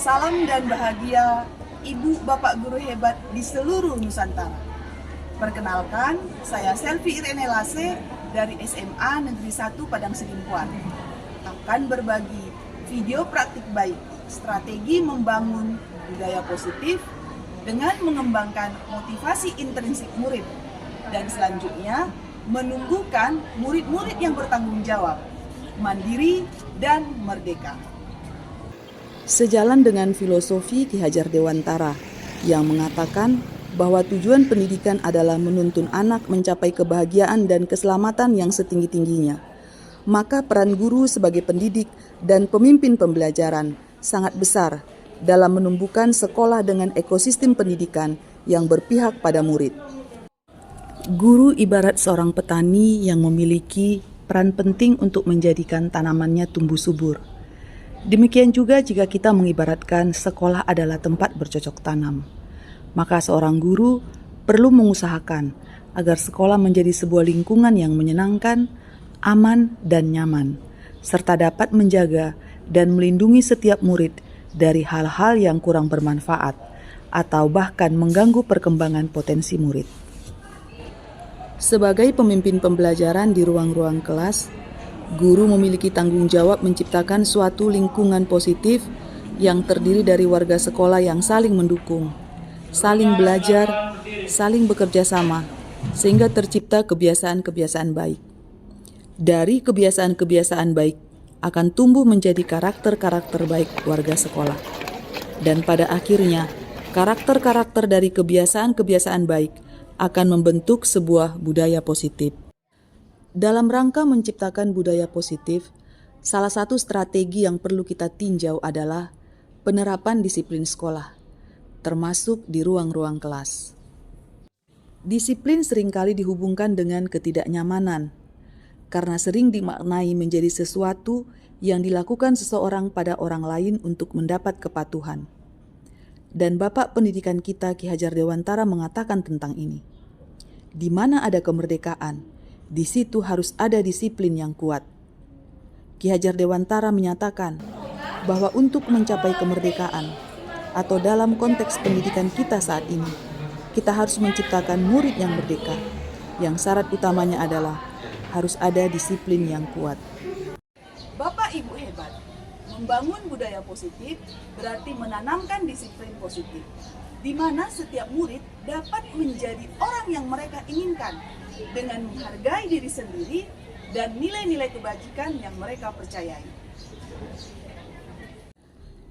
Salam dan bahagia Ibu Bapak Guru hebat di seluruh Nusantara. Perkenalkan, saya Selvi Irene Lase dari SMA Negeri 1 Padang Sidimpuan. Akan berbagi video praktik baik, strategi membangun budaya positif dengan mengembangkan motivasi intrinsik murid. Dan selanjutnya, menumbuhkan murid-murid yang bertanggung jawab, mandiri, dan merdeka. Sejalan dengan filosofi Ki Hajar Dewantara yang mengatakan bahwa tujuan pendidikan adalah menuntun anak mencapai kebahagiaan dan keselamatan yang setinggi-tingginya, maka peran guru sebagai pendidik dan pemimpin pembelajaran sangat besar dalam menumbuhkan sekolah dengan ekosistem pendidikan yang berpihak pada murid. Guru ibarat seorang petani yang memiliki peran penting untuk menjadikan tanamannya tumbuh subur. Demikian juga jika kita mengibaratkan sekolah adalah tempat bercocok tanam, maka seorang guru perlu mengusahakan agar sekolah menjadi sebuah lingkungan yang menyenangkan, aman, dan nyaman, serta dapat menjaga dan melindungi setiap murid dari hal-hal yang kurang bermanfaat atau bahkan mengganggu perkembangan potensi murid. Sebagai pemimpin pembelajaran di ruang-ruang kelas, guru memiliki tanggung jawab menciptakan suatu lingkungan positif yang terdiri dari warga sekolah yang saling mendukung, saling belajar, saling bekerja sama, sehingga tercipta kebiasaan-kebiasaan baik. Dari kebiasaan-kebiasaan baik akan tumbuh menjadi karakter-karakter baik warga sekolah. Dan pada akhirnya, karakter-karakter dari kebiasaan-kebiasaan baik akan membentuk sebuah budaya positif. Dalam rangka menciptakan budaya positif, salah satu strategi yang perlu kita tinjau adalah penerapan disiplin sekolah, termasuk di ruang-ruang kelas. Disiplin seringkali dihubungkan dengan ketidaknyamanan, karena sering dimaknai menjadi sesuatu yang dilakukan seseorang pada orang lain untuk mendapat kepatuhan. Dan Bapak Pendidikan kita Ki Hajar Dewantara mengatakan tentang ini. Di mana ada kemerdekaan, di situ harus ada disiplin yang kuat. Ki Hajar Dewantara menyatakan bahwa untuk mencapai kemerdekaan atau dalam konteks pendidikan kita saat ini, kita harus menciptakan murid yang merdeka, yang syarat utamanya adalah harus ada disiplin yang kuat. Bapak Ibu hebat, membangun budaya positif berarti menanamkan disiplin positif, di mana setiap murid dapat menjadi orang yang mereka inginkan dengan menghargai diri sendiri dan nilai-nilai kebajikan yang mereka percayai.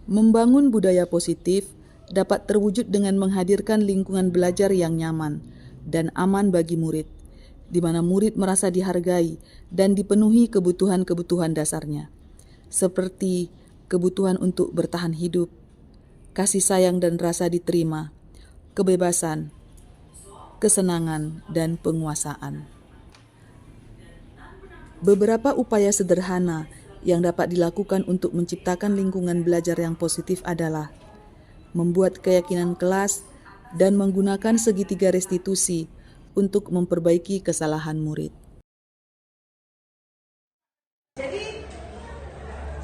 Membangun budaya positif dapat terwujud dengan menghadirkan lingkungan belajar yang nyaman dan aman bagi murid, di mana murid merasa dihargai dan dipenuhi kebutuhan-kebutuhan dasarnya, seperti kebutuhan untuk bertahan hidup, kasih sayang dan rasa diterima, kebebasan, kesenangan, dan penguasaan. Beberapa upaya sederhana yang dapat dilakukan untuk menciptakan lingkungan belajar yang positif adalah membuat keyakinan kelas dan menggunakan segitiga restitusi untuk memperbaiki kesalahan murid. Jadi,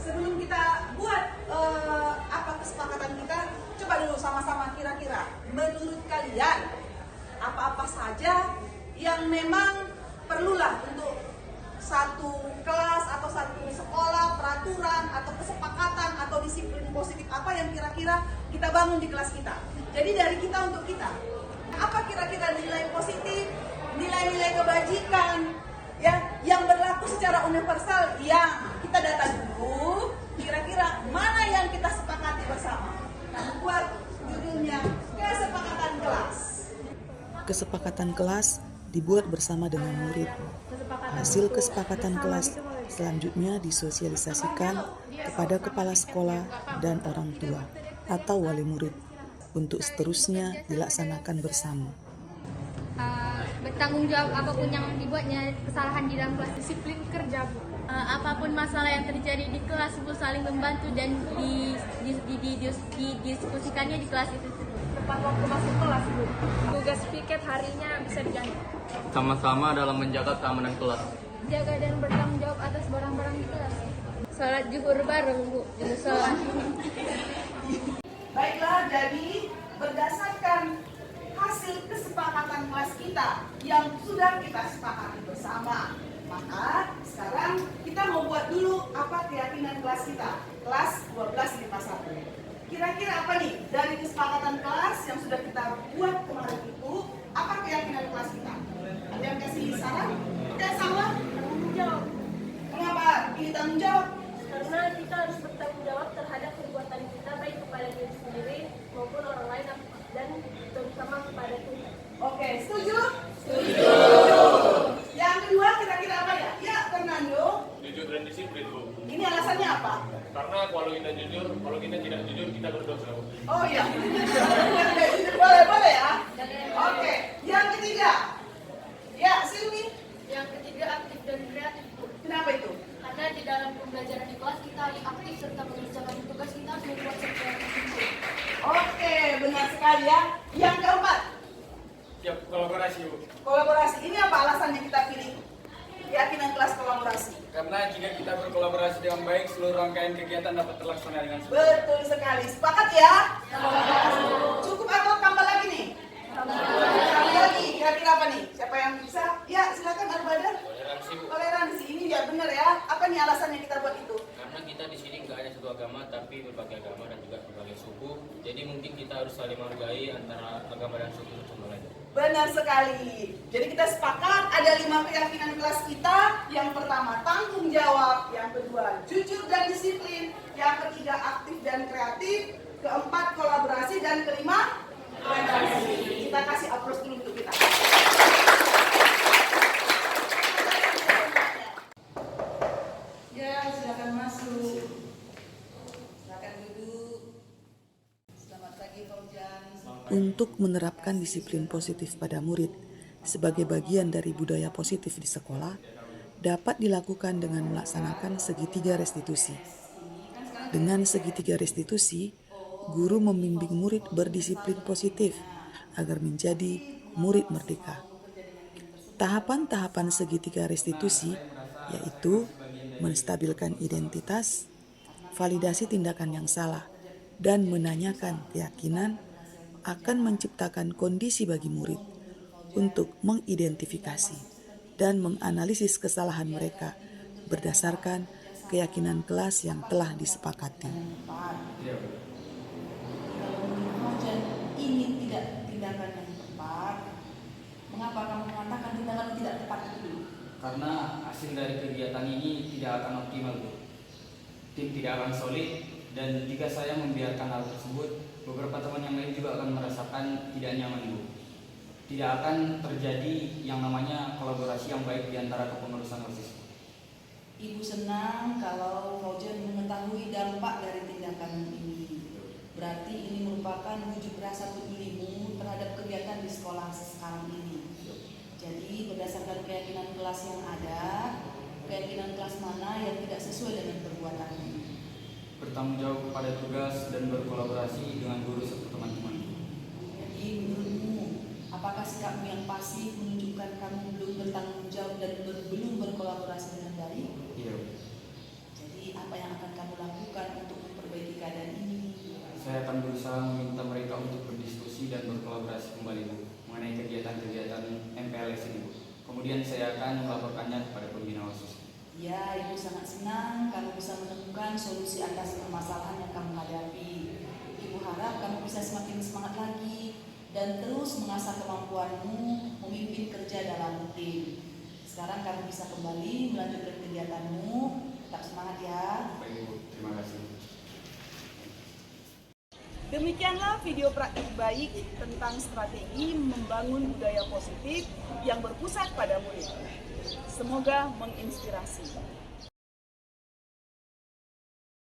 sebelum kita buat kesepakatan kita, coba dulu sama-sama kira-kira menurut kalian apa-apa saja yang memang perlulah untuk satu kelas atau satu sekolah, peraturan atau kesepakatan atau disiplin positif apa yang kira-kira kita bangun di kelas kita. Jadi dari kita untuk kita, apa kira-kira nilai positif, nilai-nilai kebajikan ya yang berlaku secara universal yang kita data dulu, kira-kira mana yang kita sepakati bersama. Nah, buat judulnya kesepakatan kelas. Kesepakatan kelas dibuat bersama dengan murid. Hasil kesepakatan kelas selanjutnya disosialisasikan kepada kepala sekolah dan orang tua atau wali murid untuk seterusnya dilaksanakan bersama. Bertanggung jawab apapun yang dibuatnya kesalahan di dalam kelas, disiplin kerja, Bu. Apapun masalah yang terjadi di kelas, Bu, saling membantu dan didiskusikannya di kelas itu. Tepat waktu masuk kelas, Bu. Tugas piket harinya bisa diganti. Sama-sama dalam menjaga keamanan kelas. Jaga dan bertanggung jawab atas barang-barang di kelas. Salat zuhur bareng, Bu, di musola. Baiklah, jadi berdasarkan hasil kesepakatan kelas kita yang sudah kita sepakati bersama, maka sekarang kita mau buat dulu apa keyakinan kelas kita, kelas 12 IPA 1. Kira-kira apa nih dari kesepakatan kelas yang sudah kita buat kemarin itu, apa keyakinan kelas kita? Ada yang kasih saran? Oke, sama? Tanggung jawab. Mengapa ini tanggung jawab? Karena kita harus bertanggung jawab terhadap perbuatan kita baik kepada diri sendiri maupun orang lain dan terutama kepada Tuhan. Oke, setuju? Setuju. Yang kedua kira-kira apa ya? Ya, Fernando. Jujur dan disiplin, Bu. Ini alasannya apa? Karena kalau kita jujur, kalau kita tidak jujur, kita berdosa, Bu. Oh iya. Boleh ya? Oke. Yang ketiga. Ya, Silvi. Yang ketiga, aktif dan kreatif, Bu. Kenapa itu? Karena di dalam pembelajaran di kelas kita harus aktif serta mengerjakan tugas kita harus membuat kreatif. Oke, benar sekali ya. Yang keempat, Siap kolaborasi, Bu. kolaborasi. Ini apa alasannya kita pilih keyakinan kelas kolaborasi? Karena jika kita berkolaborasi dengan baik, seluruh rangkaian kegiatan dapat terlaksana dengan sempurna. Betul sekali. Sepakat ya? Cukup atau tambah lagi nih? Tambah lagi. Kira-kira apa nih? Siapa yang bisa? Ya, silakan Arbada. Toleransi, Bu. Toleransi ini ya benar ya. Apa nih alasannya kita buat itu? Karena kita di sini nggak hanya satu agama, tapi berbagai agama dan juga berbagai suku. Jadi mungkin kita harus saling menghargai antara agama dan suku sama lain. Benar sekali. Jadi kita sepakat ada 5 keyakinan kelas kita. Yang pertama tanggung jawab, yang kedua jujur dan disiplin, yang ketiga aktif dan kreatif, keempat kolaborasi, dan kelima toleransi. Kita kasih aplaus dulu untuk kita. Ya, silakan masuk. Silakan duduk. Selamat pagi, Fauzan. Untuk menerapkan disiplin positif pada murid sebagai bagian dari budaya positif di sekolah dapat dilakukan dengan melaksanakan segitiga restitusi. Dengan segitiga restitusi, guru membimbing murid berdisiplin positif agar menjadi murid merdeka. Tahapan-tahapan segitiga restitusi yaitu menstabilkan identitas, validasi tindakan yang salah, dan menanyakan keyakinan akan menciptakan kondisi bagi murid untuk mengidentifikasi dan menganalisis kesalahan mereka berdasarkan keyakinan kelas yang telah disepakati. Ini tidak tindakan yang tepat. Mengapa kamu mengatakan tindakan tidak tepat itu? Karena hasil dari kegiatan ini tidak akan optimal, Bu. Tim tidak akan solid, dan jika saya membiarkan hal tersebut, beberapa teman yang lain juga akan merasakan tidak nyaman, Bu. Tidak akan terjadi yang namanya kolaborasi yang baik di antara kepengurusan OSIS. Ibu senang kalau Fauzan mengetahui dampak dari tindakan ini. Berarti ini merupakan wujud rasa pedulimu terhadap kegiatan di sekolah sekarang ini. Jadi berdasarkan keyakinan kelas yang ada, keyakinan kelas mana yang tidak sesuai dengan perbuatanmu? Bertanggung jawab kepada tugas dan berkolaborasi dengan guru serta teman-teman. Jadi menurutmu, apakah sikapmu yang pasif menunjukkan kamu belum bertanggung jawab dan belum berkolaborasi dengan baik? Iya. Jadi apa yang akan kamu lakukan untuk memperbaiki keadaan ini? Saya akan berusaha meminta mereka untuk berdiskusi dan berkolaborasi kembali, Bu, mengenai kegiatan-kegiatan MPLS ini, Bu. Kemudian saya akan melaporkannya kepada pembina OSIS. Ya, Ibu sangat senang kamu bisa menemukan solusi atas permasalahan yang kamu hadapi. Ibu harap kamu bisa semakin semangat lagi dan terus mengasah kemampuanmu memimpin kerja dalam tim. Sekarang kamu bisa kembali melanjutkan kegiatanmu. Tetap semangat ya. Baik, Bu. Terima kasih. Demikianlah video praktik baik tentang strategi membangun budaya positif yang berpusat pada murid. Semoga menginspirasi.